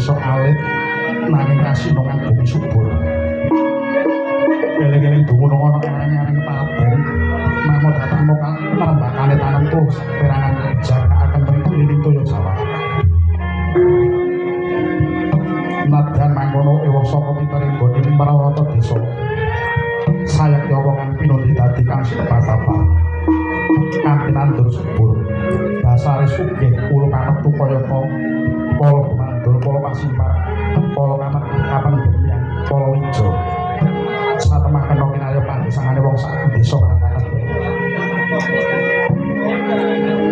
desa alit nanging kasinongan bumi subur. Eling-eling dumunung ana ing Paden, mamut datang mokal merembakane tanam tuh perangan jaga akan mengkeliling toya Jawa. Nadyan mangkono ewah saka pitaring bodhi marawata desa. Sayakti apa kang pinundi dadi kang sinebata kanthi nandur subur. Dasare sugih kula kametu kaya pala mandul, pala pasimpar, pala kamet kapan bemiang, pala ijo. Satemah kena kinaya pandesangane wong sak desa kang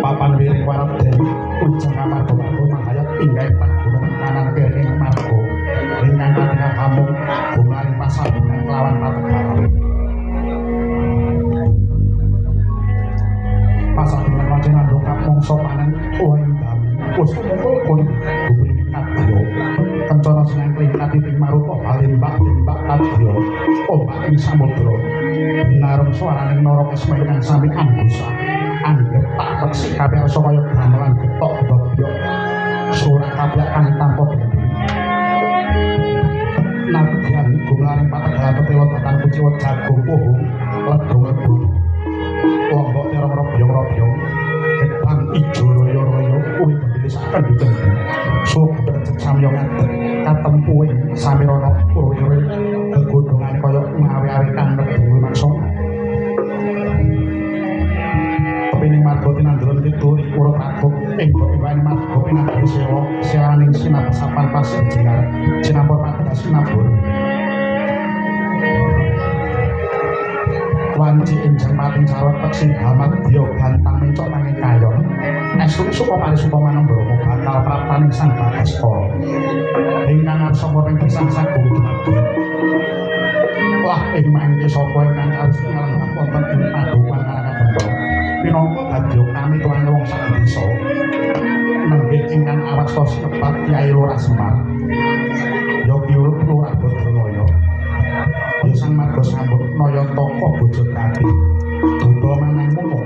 papan wiring waraden ujeng amarga marga mahayat inggih panggunung kanan kering marga ingkang katingal kamung gumaring pasambungan kelawan pategalan. Pasambungan wajeng andung kapmangsa panen ing dami wis kumpul kun bumi kadya kencana sinangkling katiting marupa balimbak timbak kadya ombak ing samudra binarum swaraning naraka semengkang sami ambusa anggep tak peksi kabeh rasa kaya gamelan getok bobyok suara kaplak kang tanpa bendi. Nadyan gumlaring pategalan tetewa datan kuciwa jagung pohong ledung-ledung lombok terong-robyong-robyong gedang ijo royo-royo kuwi gendelisaken ditendi sup becek samya ngadeg katempuing samirana royo gegodhongane kaya ngawi-awi kang nedungu maksana. Pening marga tinanduran pituri urut agung ing bawahing marga pinagari sewa selaning sinapesapan pasir jenar cinampur padas sinabur wanci enjang pating sarwet peksing hamat diyo gantang mencok nanging kayon esuk supamane supamanembara bakal praptaning sang Bagaskara ingkang arsa ing gesang sagung dumadi wah ing mangke sapa ingkang harus ngalengkap wonten ing padukan Karangabendha pinangka dadya kami tuwane wong sak desa nembe ingkang awasta sinebat Kyai Lurah Semar ya piurut Lurah Badranaya ya sang marga sambut Nayantaka Bojodadi Duda Manang Mono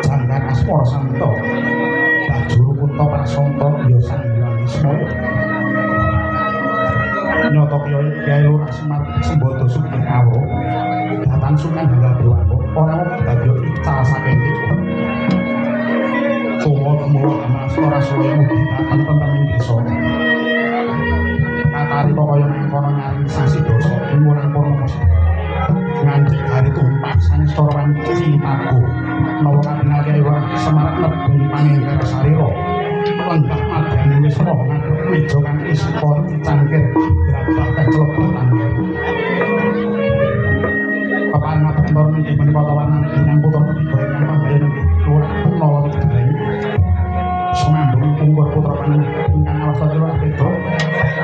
Janggan Asmara Santa Bajuru Kunta Prasanta ya sang Hyang Wismaya nyata Kyai Lurah Semar Sembada Sugih Kawruh datan Sunan Hangga Dewango ora mung dadya ical saking kita tuwa-tuwa amas ora suwe mugi datan tentang desa katari kaya mengkono nyaring sasi dosa ing urang purna ngancik hari tumpak sanes toran Cipago nawa kadingal Kyai Lurah Semar nebung paninggal sarira lenggah madani wis roh ngadhep meja kang ispa cangkir grabah keclebutan papan kantor niki menika tawanan ingkang putra ketiga ingkang pambayan Lurah Nawa Gedeng sumambung pungkur putra panjenengan ingkang awasta Lurah Pedro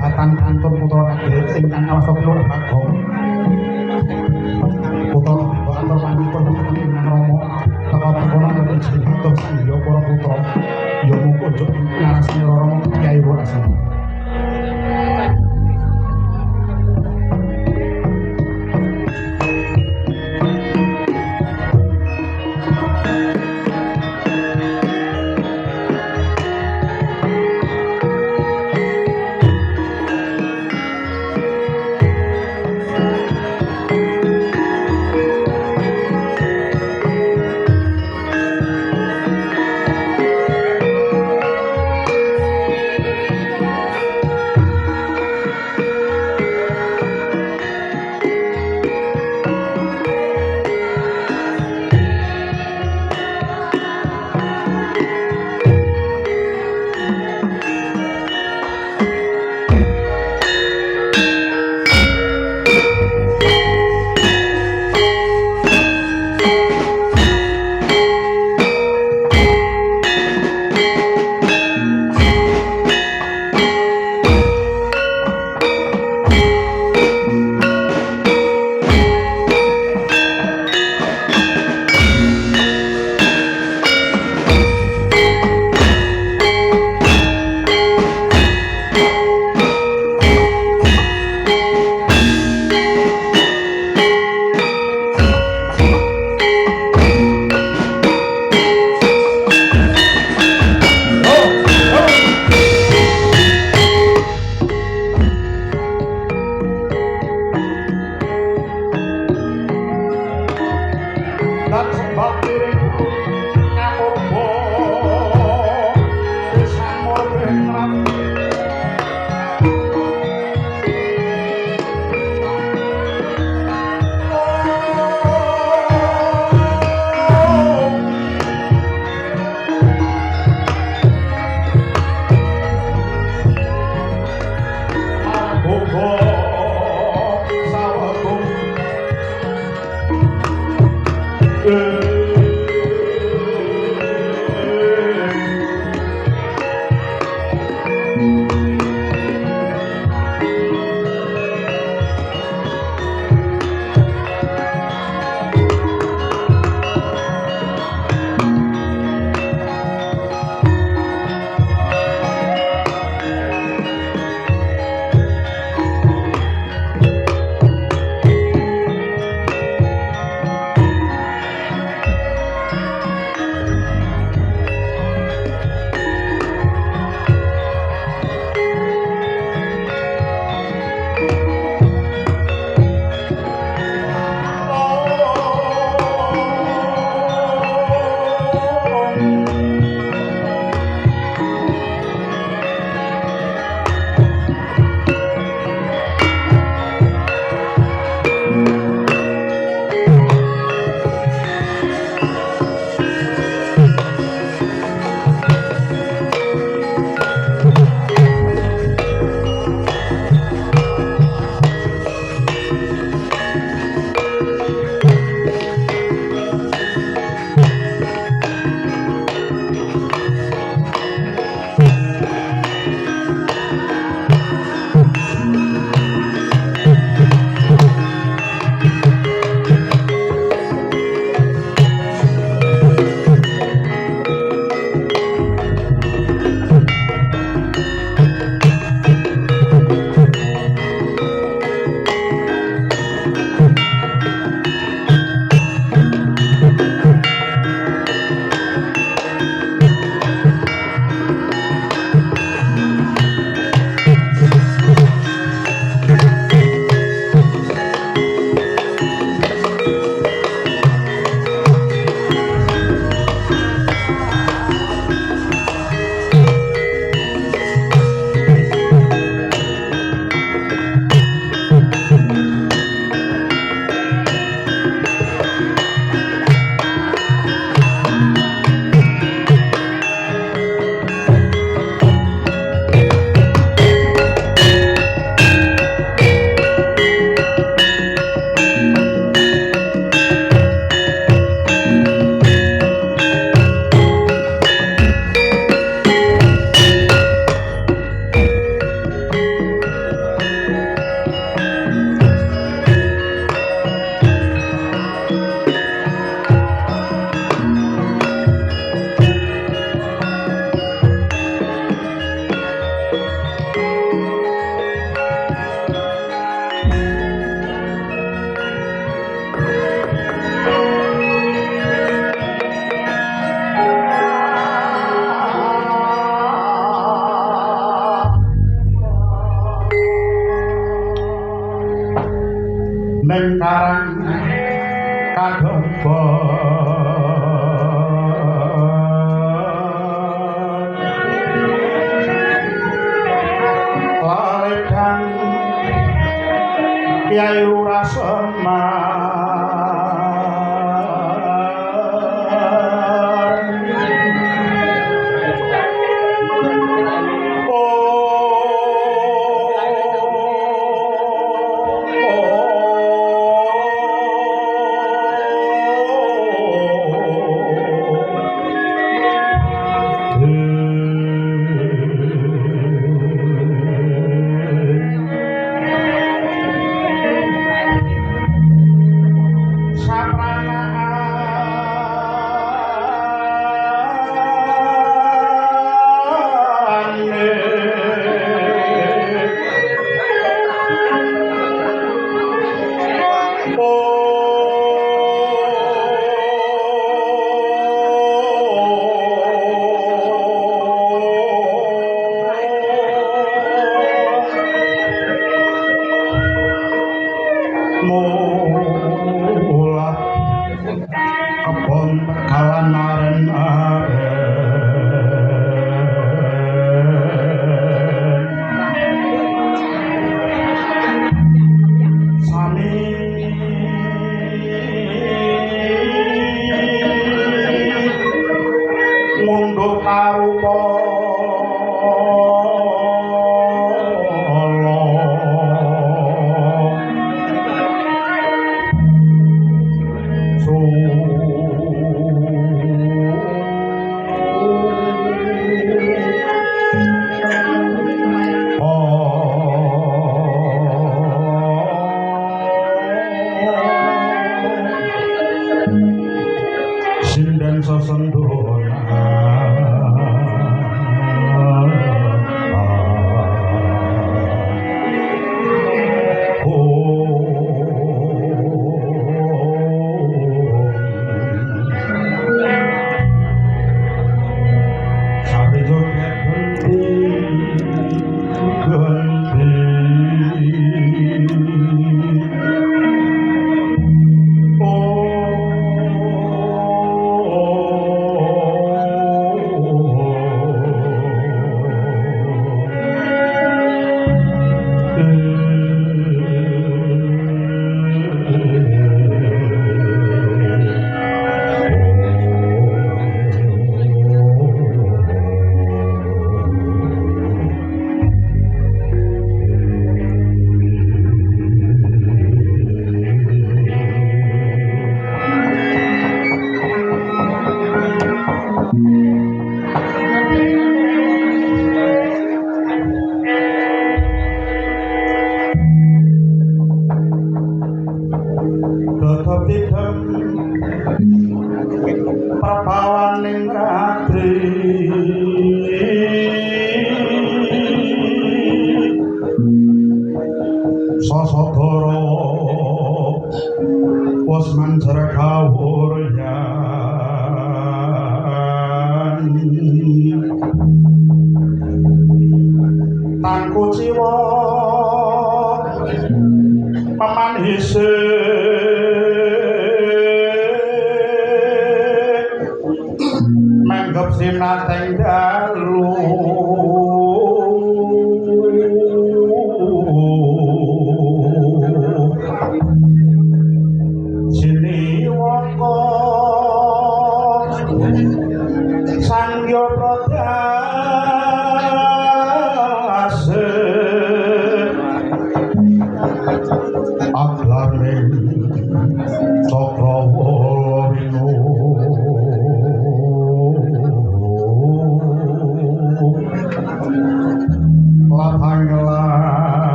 datan kantor putra Raden ingkang awasta Lurah Bagong putra ketiga kantor panjenengan ingkang Rama teka pangkono ing jeneng Sandya para putra ya muga njuk narasane Rama Kyai Lurah Semar. karang kadhomba laledang Kyai Urasena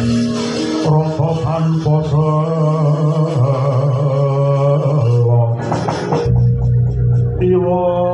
rasa tanpa iwa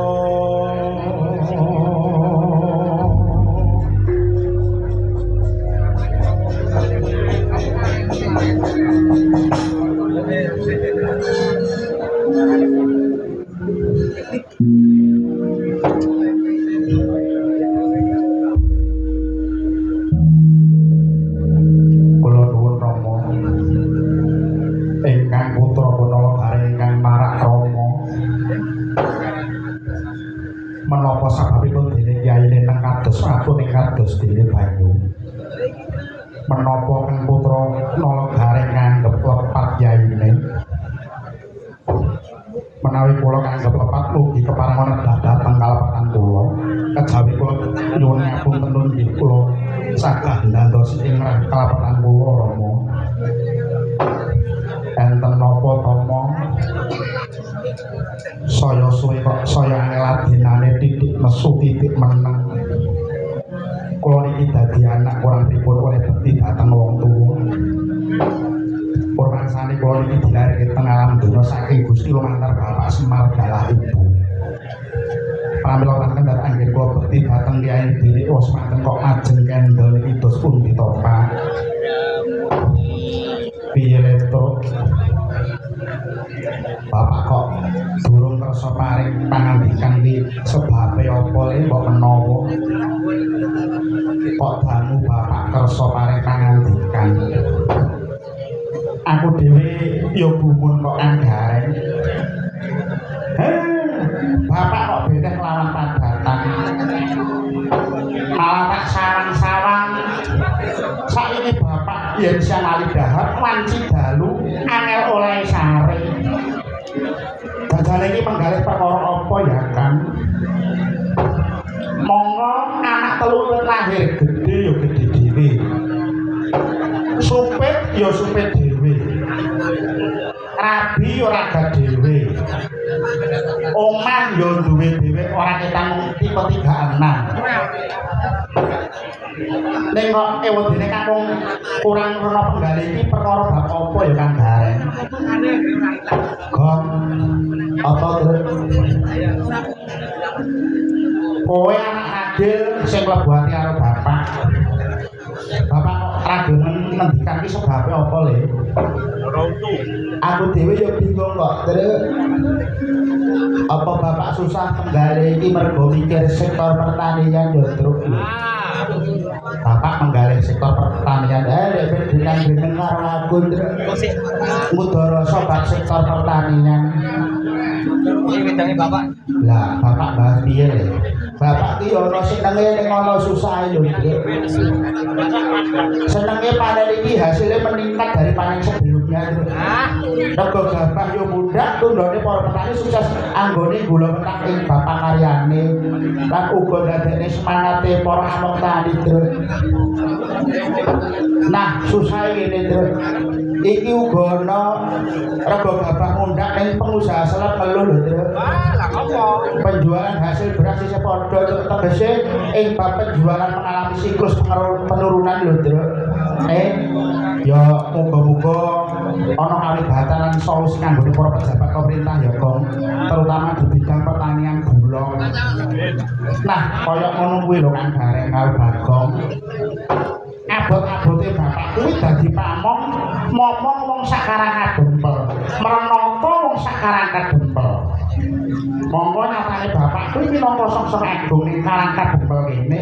menapa sababipun dene Kyai Neneng kados atune kados dene banyu menapa kang putra Nalagareng nganggep lepat yaine menawi kula nganggep lepat mugi keparengan dhateng kalepatan kula kejawi kula nyuwun ngapunten nggih kula sagah ngantos ing kalepatan kula Rama enten napa Tama saya suwe kok saya ngeladinane titik nesu titik meneng kula niki dadi anak kurang pripun oleh bekti dhateng wong tuwa purwangsane kula niki dilairke teng alam donya saking Gusti lumantar Bapak Semar dalah Ibu pramila wonten dhateng nggih kula bekti dhateng Kyai Diri semanten kok ajeng kendel niki dos pundi to Pak piye to Bapak kok durung kersa paring pangandikan iki sebabe apa le mbok menawa kok dangu Bapak kersa paring pangandikan aku dhewe ya gumun kok anggareng Bapak kok beteh lawan padatan malah tak sarang-sarang saiki Bapak yen siang ali dahar wanci dalu angel oleh sare dadane iki menggalih perkara apa ya kan monggo anak telu lahir gede ya gede dhewe supit ya supit dhewe rabi ora gak dhewe omah ya duwe dhewe ora ketang tipe 36 ning kok ewedene kampung kurang rono penggalih iki perkara bab apa ya Kang Gareng Gong apa terus kowe anak adil sing mlebu ati karo bapak bapak kok ragil ngendikan iki sebabe apa le aku dhewe ya bingung kok terus apa bapak susah penggalih iki mergo mikir sektor pertanian ya truk bapak menggalih sektor pertanian lek ben karo aku mudara sobat sektor pertanian iki wedange bapak lah bapak bahas piye le bapak ki ana senenge ning ana susah lho senenge panen iki hasilnya meningkat dari panen sebelumnya rego gabah yo mudah tundone para petani sukses anggone gula petak ing bapak karyane lan uga dadekne semangate para amok tani nah susah ngene iki uga ana rego gabah mundak ning pengusaha selat meluh lho lah apa penjualan hasil beras isih padha tegese ing bab penjualan mengalami siklus penurunan lho ya muga-muga ana kalibatan lan solusi kanggo para pejabat pemerintah ya Kong terutama di bidang pertanian gula nah kaya ngono kuwi lho Kang Gareng karo Bagong abot-abote bapak kuwi dadi pamong momong wong sakarang kadempel merenata wong sakarang kadempel monggo nyatane bapak kuwi minangka sok-sok agung ning karang kadempel kene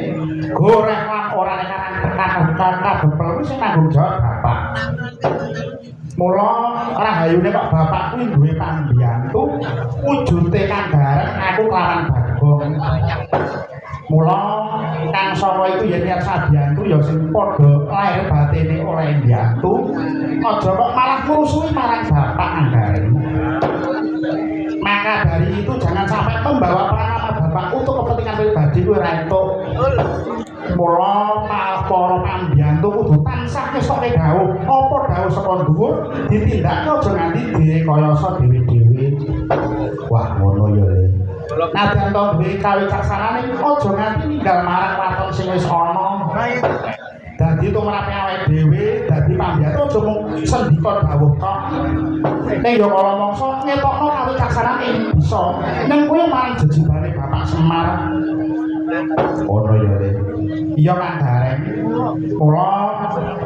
goreh lan ora ning karang kadempel kuwi sing tanggung jawab bapak mula rahayune kok bapak kuwi duwe pambiyantu wujute Kang Gareng aku kelawan Bagong mula Kang Soro itu yen niat sabiyantu ya sing padha lahir batine oleh mbiyantu aja kok malah musuhi marang bapak Kang Gareng maka dari itu jangan sampai membawa peran bapak untuk kepentingan pribadi kuwi ra entuk mula para pambiyantu kudu tansah kestoke dawuh apa dawuh saka dhuwur ditindakno aja nganti direkayasa dhewe-dhewe wah ngono ya le nadyan to duwe kawicaksanane aja nganti ninggal marang waton sing wis ana dadi tumrape awake dhewe pambiyantu aja mung sendika dawuh tok. Ning ya kala mangsa ngetokno kawicaksanan ing bisa. Ning kuwi marang jejibane Bapak Semar. Ono ya Le. Iya Kang Gareng. Mula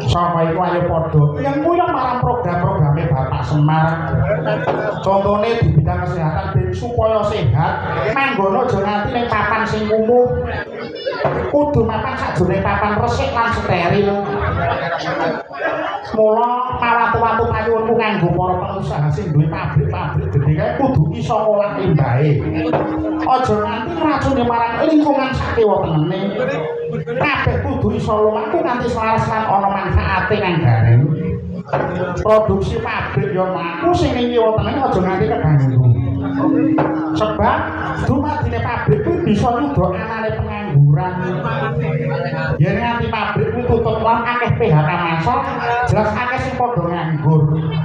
sapa iku ayo padha nyengkuyung marang program-programe Bapak Semar. Contone di bidang kesehatan ben supaya sehat, manggono aja nganti ning papan sing kumuh. Kudu mapan sakjroning papan resik lan steril. Mula mawatu-watu panyuwunku kanggo para pengusaha sing duwe pabrik-pabrik gedhe kae kudu iso ngolah limbahe. Aja nganti ngracuni marang lingkungan sakiwa tenene. Kabeh kudu iso lumaku nganti selaras lan ana manfaate Kang Gareng. Produksi pabrik yo mlaku sing ning kiwa tenene aja nganti keganggu. Sebab dumadine pabrik kuwi bisa nyuda anane pengangguran. Yen nganti pabrik kuwi tutup lan akeh PHK masuk, jelas akeh sing padha nganggur.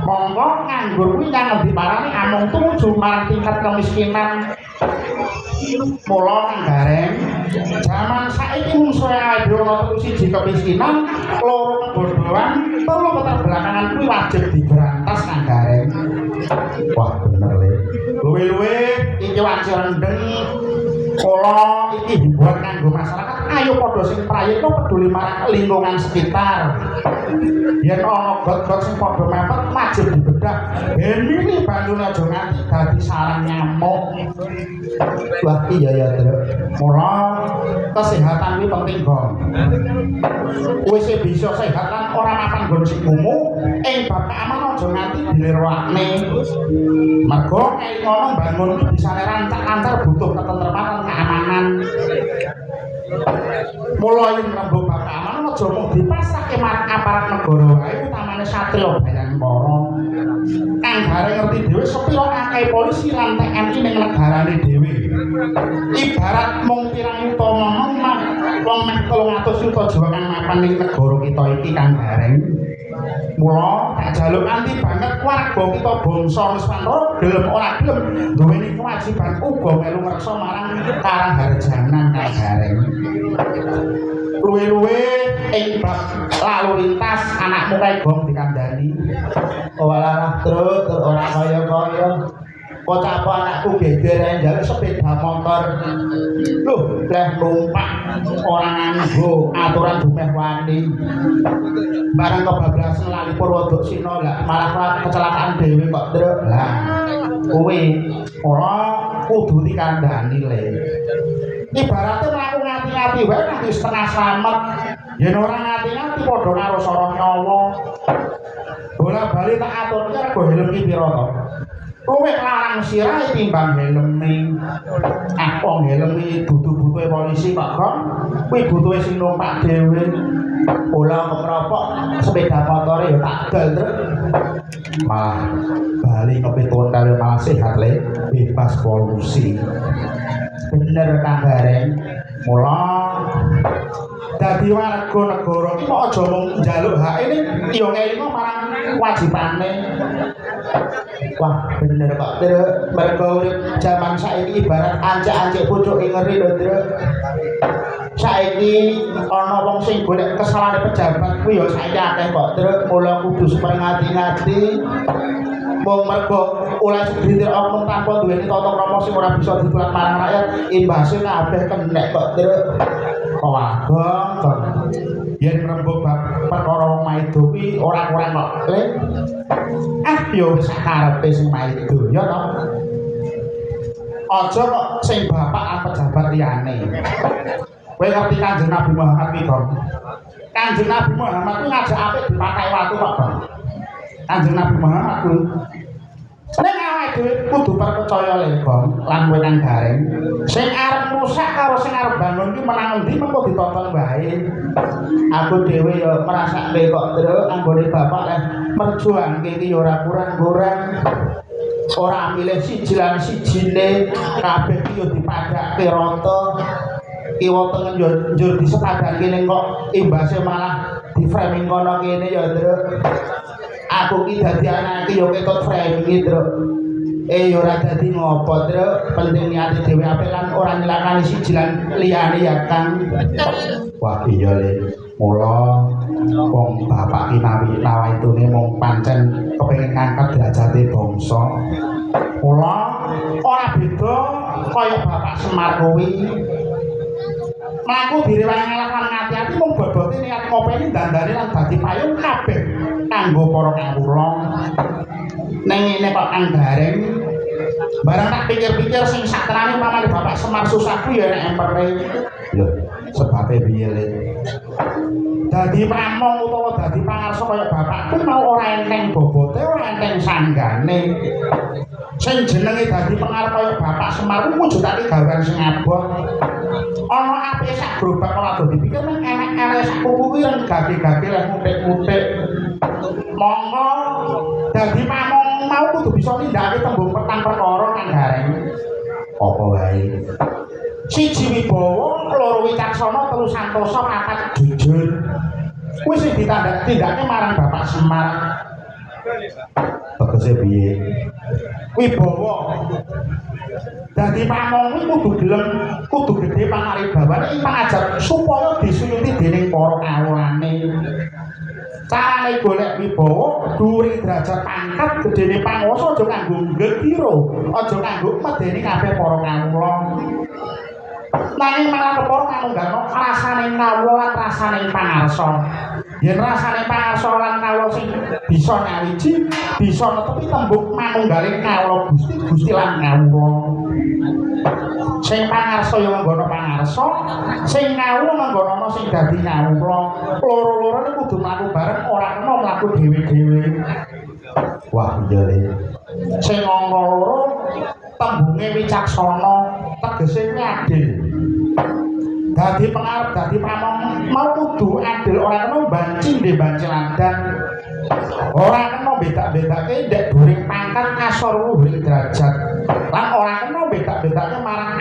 Monggo nganggur kuwi nang endi parane amung tumuju marang tingkat kemiskinan. Mula Kang Gareng, jaman saiki mungsuhe ae ana siji kemiskinan, loro kebodohan, telu keterbelakangan kuwi wajib diberantas Kang Gareng. Wah bener Le. Luwe-luwe iki wajib rendeng. Kula iki hiburan kanggo masyarakat. Ayo padha sing prayitna peduli marang lingkungan sekitar. Yen ana got-got sing padha mepet wajib dibedah. Ben mili banyune aja nganti dadi sarang nyamuk. Wah iya ya Truk. Mula kesehatan kuwi penting, Bang. Wis bisa sehat lan ora mapan nggon sing kumuh, ing bab keamanan aja nganti dilirwakne. Mergo nek ngono bangun iki bisane rancak-rancar butuh ketentreman lan keamanan. Mula yen rembug bab keamanan aja mung dipasrahke marang aparat negara wae, utamane Satrio Bayangkara. Kang Gareng ngerti dhewe sepira akeh polisi lan TNI ning negarane dhewe. Ibarat mung pirang yuta ngomong wong meh 300 yuta jiwa kang mapan ning negara kita iki Kang Gareng. Mula tak jaluk anti banget warga kita bangsa Nusantara gelem ora gelem duweni kewajiban uga melu ngreksa marang karangharjanan Kang Gareng. Luwe-luwe ing bab lalu lintas anakmu kae gong dikandani. Walah terus ora kaya-kaya. Kok apa anakku geger ae njaluk sepeda motor. Loh, leh numpak ora nganggo aturan dumeh wani. Barang kebablasan lali Purwodoksina lah malah kecelakaan dhewe kok, Truk. Lah, kuwi ora kudu dikandani Le. Ibaratnya mlaku ngati-ngati wae nanti setengah slamet. Yen ora ngati-ngati padha karo sara nyawa. Bola-bali tak aturke rego helm iki pira to? Luwih larang sirahe timbang helme. Wong helm iki dudu-butuhe polisi kok, Gong. Kuwi butuhe sing numpak dhewe. Bola kepropok sepeda motore ya tak dol, Truk. Malah bali kepitun karo malah sehat Le, bebas polusi. Bener Kang Gareng. Mula dadi warga negara iki kok aja mung njaluk hak ini ya ngelingo marang wajibane. Wah bener kok Truk. Mergo urip jaman saiki ibarat ancek-ancek pucuke ngeri lho Truk. Saiki ana wong sing golek kesalahane pejabat kuwi ya saiki akeh kok Truk. Mula kudu ngati-ngati. Wong mergo oleh segelintir oknum tanpa duweni tata krama sing ora bisa ditular marang rakyat, imbase kabeh kenek kok Truk. Kawagong. Yen rembug bab perkara wong maido kuwi ora kurang kok Le. Yo wis karepe sing maido ya to. Aja kok sing bapak lan pejabat liyane. Kowe ngerti Kanjeng Nabi Muhammad iki, Gong? Kanjeng Nabi Muhammad kuwi ngajak apik dipakai watu kok, Gong. Kanjeng Nabi Muhammad kuwi nek awake dhewe kudu percaya Le, Gong, lan kowe Kang Gareng. Sing arep rusak karo sing arep bangun iki menang endi mengko ditonton wae. Aku dhewe ya merasake kok, Truk, anggone bapak leh merjuangke iki ya ora kurang-kurang. Ora milih siji lan sijine, kabeh iki ya dipadhake rata. Kiwa tengen yo njur disepadanke ning kok imbase malah di framing kono kene ya, Truk. Aku ki dadi anake yo ketut framing iki, Truk. Yo ora dadi ngopo, Truk. Penting niate dhewe apik lan ora nyelakani siji lan liyane ya, Kang. Wah iya Le. Mula wong bapak kinawi lawaitune mung pancen kepengin ngangkat derajate bangsa. Kula ora beda kaya Bapak Semar kuwi. Mlaku direwangi ngalah lan ngati-ati mung bobote niat ngopeni dandane lan dadi payung kabeh kanggo para kawula. Ning ngene kok Kang Gareng. Barang tak pikir-pikir sing saktenane pamane Bapak Semar susah kuwi ya nek empere. Lho, sebabe piye le? Dadi pamong utawa dadi pangarsa kaya bapak kuwi mau ora enteng bobote, ora enteng sanggane. Sing jenenge dadi pengarep kaya Bapak Semar kuwi wujudake gawean sing abot. Ana apike sak grobak ora do dipikir nek enek-enek sak kuwi lan gage-gage lan mutik-mutik. Monggo dadi pamong mau kudu bisa nindakake tembung petang perkara Kang Gareng. Apa wae? Siji wibawa, loro wicaksana, telu santosa, papat jujur. Kuwi sing ditindakake marang Bapak Semar. Tegese piye? Wibawa. Dadi pamong kudu gelem, kudu gedhe pangaribawane ing pangajar supaya disuyuti dening para kawulane. Carane golek wibawa, dhuwuring derajat pangkat, gedene panguwasa aja kanggo nggekira, aja kanggo medeni kabeh para kawula. Nanging malah kepara manunggalno rasane kawula lan rasane pangarsa. Yen rasane pangarsa lan kawula sing bisa nyawiji, bisa netepi tembung manunggaling kawula Gusti lan kawula. Sing pangarsa ya nganggono pangarsa, sing kawula nganggono sing dadi kawula. Loro-lorone kudu mlaku bareng, ora kena mlaku dhewe-dhewe. Wah, iya le. Sing angka loro tembunge wicaksana, tegese adil. Dadi pengarep dadi pamong mau kudu adil, ora kena banci ndek banci landan. Ora kena bedak-bedake ndek dhuwuring pangkat asor luhuring derajat. Lan ora kena bedak-bedake marang